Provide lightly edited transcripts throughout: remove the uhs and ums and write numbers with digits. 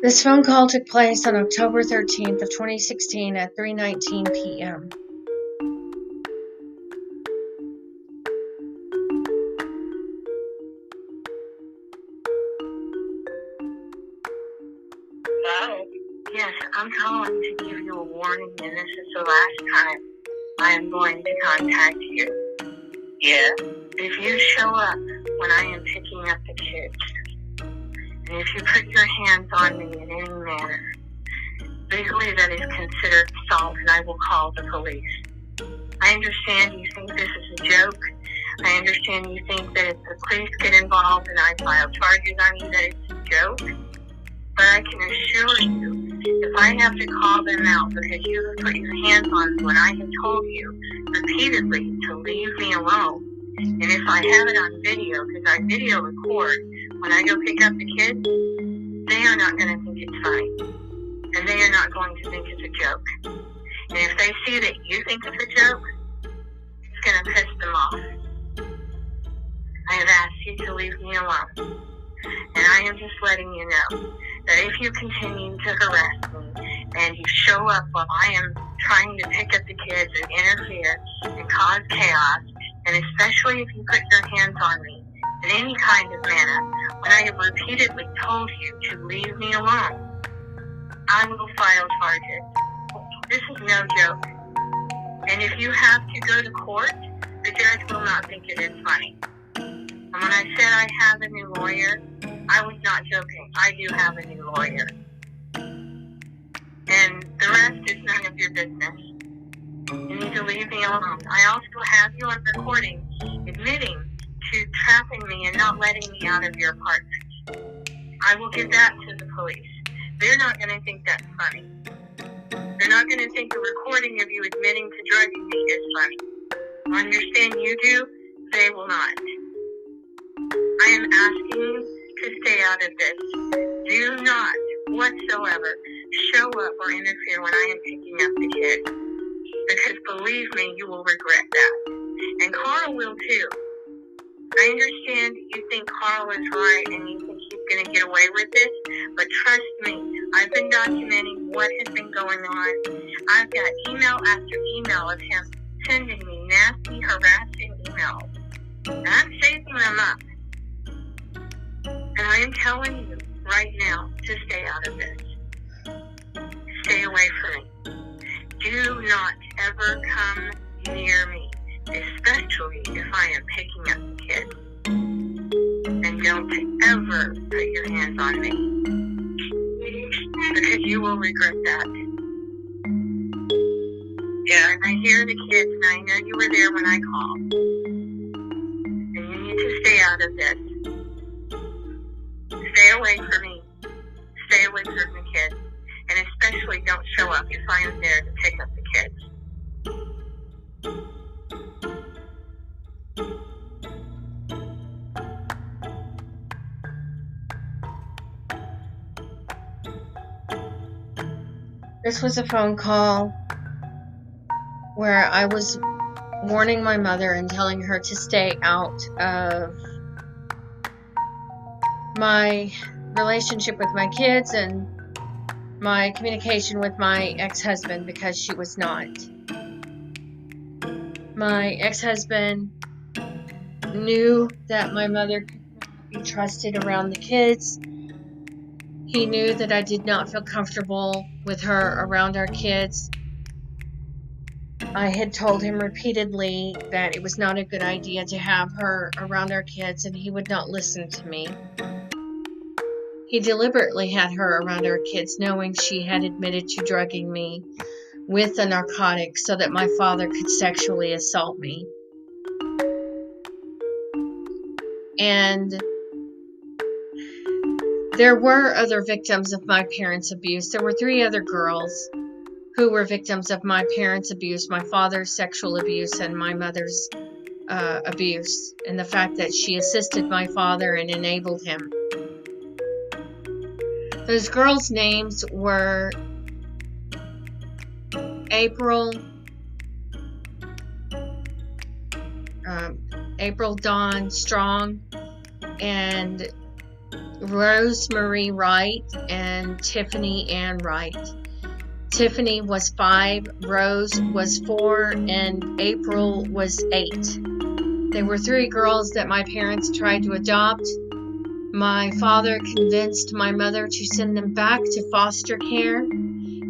This phone call took place on October 13th of 2016 at 3:19 p.m. Hello? Yes, I'm calling to give you a warning, and this is the last time I am going to contact you. Yeah? If you show up when I am picking up the kids, and if you put your hands on me in any manner, legally that is considered assault, and I will call the police. I understand you think this is a joke. I understand you think that if the police get involved and I file charges on you that it's a joke. But I can assure you, if I have to call them out because you have put your hands on me when I have told you repeatedly to leave me alone, and if I have it on video, because I video record when I go pick up the kids, they are not going to think it's funny. And they are not going to think it's a joke. And if they see that you think it's a joke, it's going to piss them off. I have asked you to leave me alone. And I am just letting you know that if you continue to harass me and you show up while I am trying to pick up the kids and interfere and cause chaos, and especially if you put your hands on me in any kind of manner, when I have repeatedly told you to leave me alone, I will file charges. This is no joke. And if you have to go to court, the judge will not think it is funny. And when I said I have a new lawyer, I was not joking. I do have a new lawyer. And the rest is none of your business. You need to leave me alone. I also have you on recording admitting to trapping me and not letting me out of your apartment. I will give that to the police. They're not going to think that's funny. They're not going to think the recording of you admitting to drugging me is funny. I understand you do. They will not. I am asking you to stay out of this. Do not whatsoever show up or interfere when I am picking up the kids. Because believe me, you will regret that. And Carl will too. I understand you think Carl is right and you think he's going to get away with this, but trust me, I've been documenting what has been going on. I've got email after email of him sending me nasty, harassing emails. And I'm saving them up. And I am telling you right now to stay out of this. Stay away from me. Do not ever come near me, especially if I am picking up the kids. And don't ever put your hands on me, because you will regret that. Yeah, and I hear the kids, and I know you were there when I called. And you need to stay out of this. Stay away from me. Stay away from the kids. And especially don't show up if I am there to pick up the kids. This was a phone call where I was warning my mother and telling her to stay out of my relationship with my kids and my communication with my ex-husband, because she was not. My ex-husband knew that my mother could not be trusted around the kids. He knew that I did not feel comfortable with her around our kids. I had told him repeatedly that it was not a good idea to have her around our kids, and he would not listen to me. He deliberately had her around our kids, knowing she had admitted to drugging me with a narcotic so that my father could sexually assault me. And there were other victims of my parents' abuse. There were 3 other girls who were victims of my parents' abuse, my father's sexual abuse, and my mother's abuse, and the fact that she assisted my father and enabled him. Those girls' names were April Dawn Strong and Rosemarie Wright and Tiffany Ann Wright. Tiffany was 5, Rose was 4, and April was 8. They were 3 girls that my parents tried to adopt. My father convinced my mother to send them back to foster care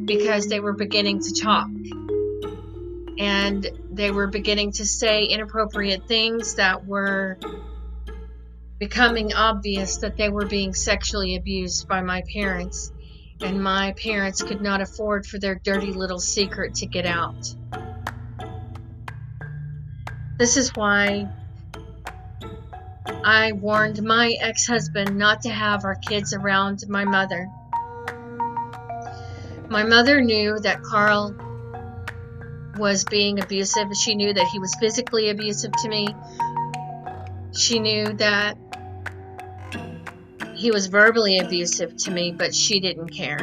because they were beginning to talk. And they were beginning to say inappropriate things that were becoming obvious that they were being sexually abused by my parents. And my parents could not afford for their dirty little secret to get out. This is why I warned my ex-husband not to have our kids around my mother. My mother knew that Carl was being abusive. She knew that he was physically abusive to me. She knew that he was verbally abusive to me, but she didn't care.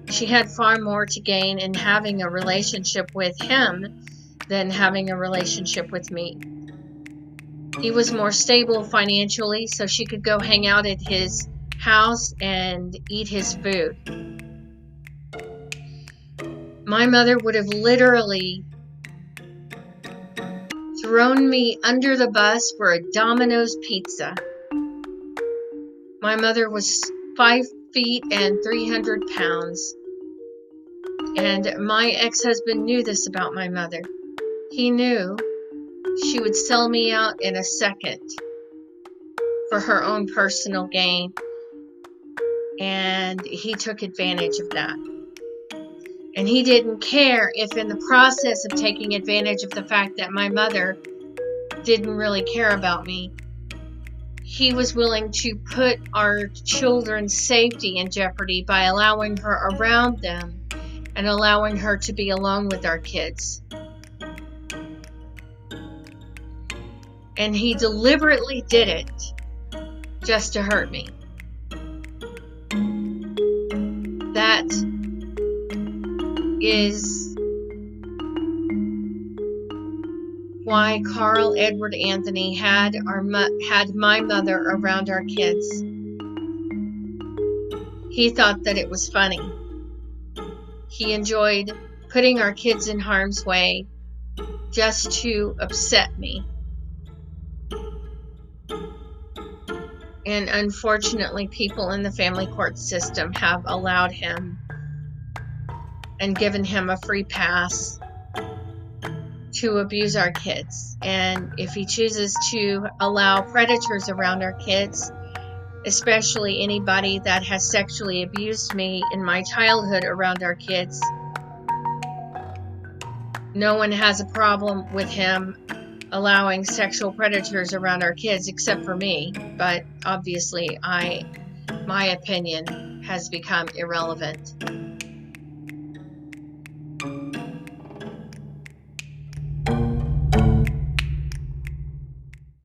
She had far more to gain in having a relationship with him than having a relationship with me. He was more stable financially, so she could go hang out at his house and eat his food. My mother would have literally thrown me under the bus for a Domino's pizza. My mother was 5 feet and 300 pounds. And my ex-husband knew this about my mother. He knew she would sell me out in a second for her own personal gain. And he took advantage of that. And he didn't care if in the process of taking advantage of the fact that my mother didn't really care about me, he was willing to put our children's safety in jeopardy by allowing her around them and allowing her to be alone with our kids. And he deliberately did it just to hurt me. That is why Carl Edward Anthony had my mother around our kids. He thought that it was funny. He enjoyed putting our kids in harm's way just to upset me. And unfortunately, people in the family court system have allowed him and given him a free pass to abuse our kids. And if he chooses to allow predators around our kids, especially anybody that has sexually abused me in my childhood around our kids, no one has a problem with him allowing sexual predators around our kids except for me. But obviously my opinion has become irrelevant.